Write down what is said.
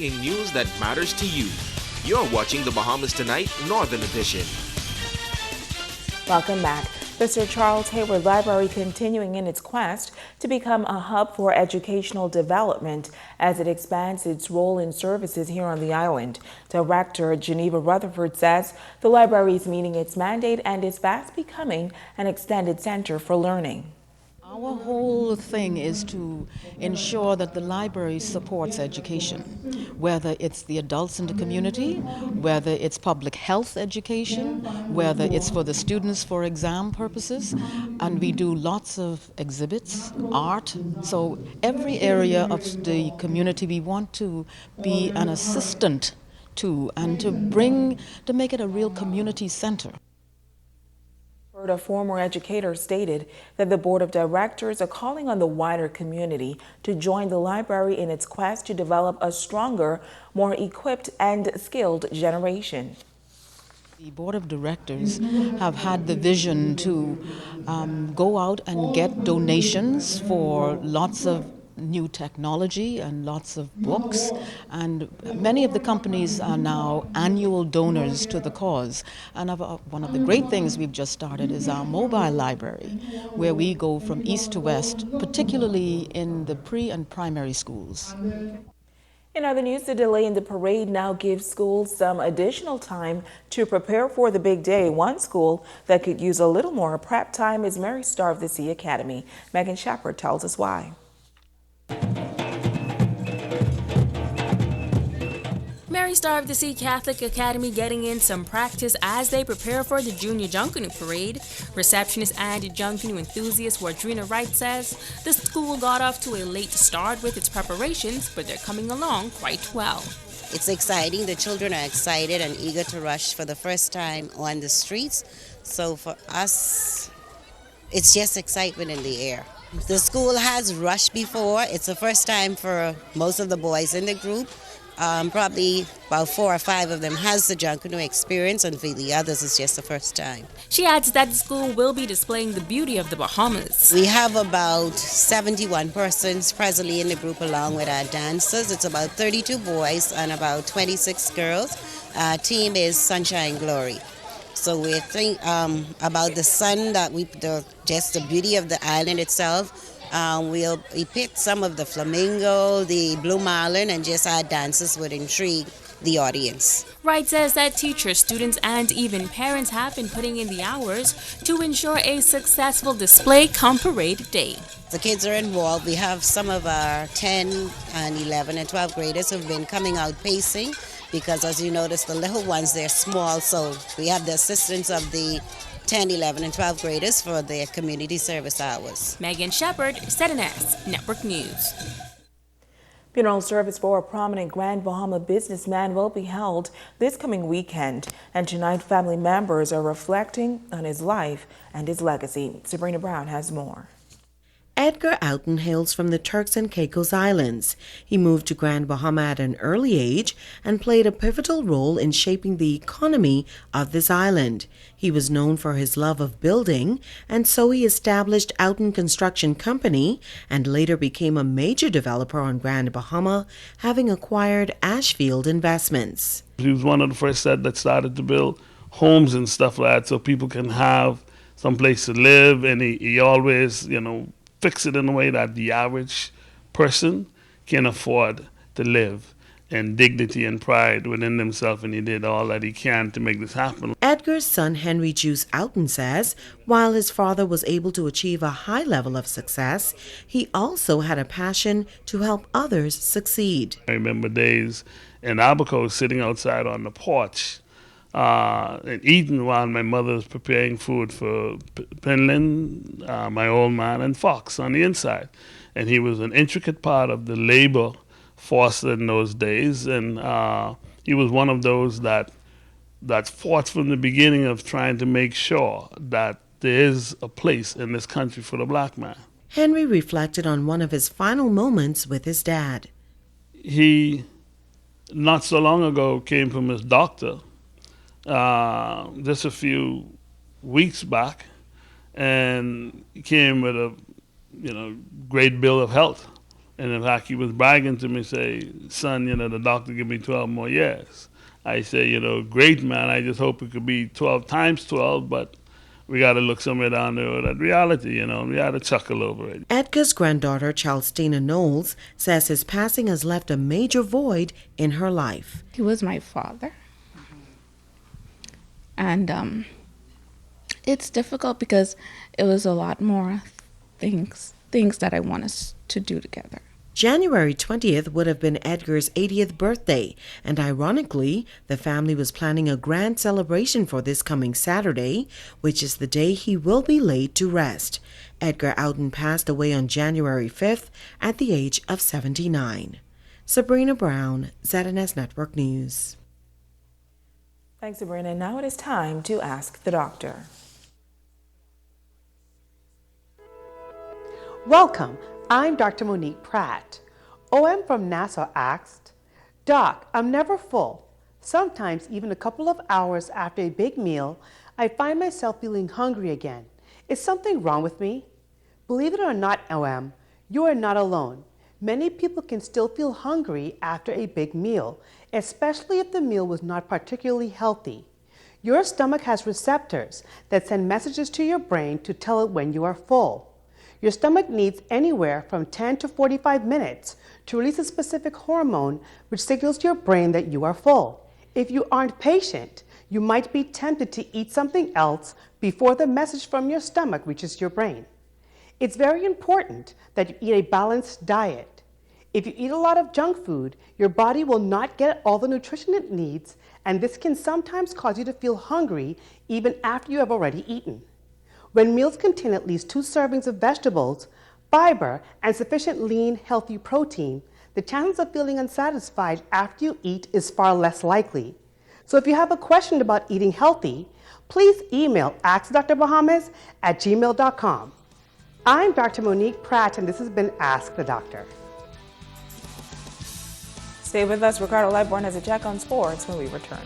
bringing news that matters to you. You're watching the Bahamas Tonight Northern Edition. Welcome back. The Sir Charles Hayward Library continuing in its quest to become a hub for educational development as it expands its role in services here on the island. Director Geneva Rutherford says the library is meeting its mandate and is fast becoming an extended center for learning. Our whole thing is to ensure that the library supports education, whether it's the adults in the community, whether it's public health education, whether it's for the students for exam purposes, and we do lots of exhibits, art. So every area of the community we want to be an assistant to and to make it a real community center. A former educator stated that the board of directors are calling on the wider community to join the library in its quest to develop a stronger, more equipped and skilled generation. The board of directors have had the vision to go out and get donations for lots of new technology and lots of books, and many of the companies are now annual donors to the cause. And one of the great things we've just started is our mobile library, where we go from east to west, particularly in the pre and primary schools. In other news, the delay in the parade now gives schools some additional time to prepare for the big day. One school that could use a little more prep time is Mary Star of the Sea Academy. Megan Shepard tells us why. Mary Star of the Sea Catholic Academy getting in some practice as they prepare for the Junior Junkanoo Parade. Receptionists and Junkanoo enthusiasts Wardrina Wright says the school got off to a late start with its preparations, but they're coming along quite well. It's exciting. The children are excited and eager to rush for the first time on the streets. So for us, it's just excitement in the air. The school has rushed before. It's the first time for most of the boys in the group. Probably about 4 or 5 of them has the Junkanoo experience, and for the others it's just the first time. She adds that the school will be displaying the beauty of the Bahamas. We have about 71 persons presently in the group along with our dancers. It's about 32 boys and about 26 girls. Our team is Sunshine Glory. So we think about the sun, just the beauty of the island itself. We picked some of the flamingo, the blue marlin, and just our dances would intrigue the audience. Wright says that teachers, students, and even parents have been putting in the hours to ensure a successful display come parade day. The kids are involved. We have some of our 10 and 11 and 12 graders who've been coming out pacing because, as you notice, the little ones, they're small, so we have the assistance of the 10, 11, and 12 graders for their community service hours. Megan Shepard, ZNS Network News. Funeral service for a prominent Grand Bahama businessman will be held this coming weekend, and tonight family members are reflecting on his life and his legacy. Sabrina Brown has more. Edgar Alton hails from the Turks and Caicos Islands. He moved to Grand Bahama at an early age and played a pivotal role in shaping the economy of this island. He was known for his love of building, and so he established Alton Construction Company and later became a major developer on Grand Bahama, having acquired Ashfield Investments. He was one of the first set that started to build homes and stuff like that so people can have some place to live, and he always, fix it in a way that the average person can afford to live in dignity and pride within themselves, and he did all that he can to make this happen. Edgar's son Henry Juice Alton says while his father was able to achieve a high level of success, he also had a passion to help others succeed. I remember days in Abaco sitting outside on the porch and eating while my mother was preparing food for Penland, my old man, and Fox on the inside. And he was an intricate part of the labor force in those days, and he was one of those that fought from the beginning of trying to make sure that there is a place in this country for the black man. Henry reflected on one of his final moments with his dad. He, not so long ago, came from his doctor just a few weeks back, and he came with a great bill of health, And in fact, he was bragging to me, say, son, the doctor give me 12 more years. I say, great man, I just hope it could be 12 times 12, but we got to look somewhere down the road at reality, we got to chuckle over it. Edgar's granddaughter, Charlestina Knowles, says his passing has left a major void in her life. He was my father. And it's difficult because it was a lot more things that I want us to do together. January 20th would have been Edgar's 80th birthday, and ironically, the family was planning a grand celebration for this coming Saturday, which is the day he will be laid to rest. Edgar Alton passed away on January 5th at the age of 79. Sabrina Brown, ZNS Network News. Thanks, Sabrina. Now it is time to ask the doctor. Welcome. I'm Dr. Monique Pratt. OM from Nassau asked, Doc, I'm never full. Sometimes even a couple of hours after a big meal, I find myself feeling hungry again. Is something wrong with me? Believe it or not, OM, you are not alone. Many people can still feel hungry after a big meal, especially if the meal was not particularly healthy. Your stomach has receptors that send messages to your brain to tell it when you are full. Your stomach needs anywhere from 10 to 45 minutes to release a specific hormone which signals to your brain that you are full. If you aren't patient, you might be tempted to eat something else before the message from your stomach reaches your brain. It's very important that you eat a balanced diet. If you eat a lot of junk food, your body will not get all the nutrition it needs, and this can sometimes cause you to feel hungry even after you have already eaten. When meals contain at least 2 servings of vegetables, fiber, and sufficient lean, healthy protein, the chances of feeling unsatisfied after you eat is far less likely. So if you have a question about eating healthy, please email askdrbahamas@gmail.com. I'm Dr. Monique Pratt, and this has been Ask the Doctor. Stay with us. Ricardo Lightborn has a check on sports when we return.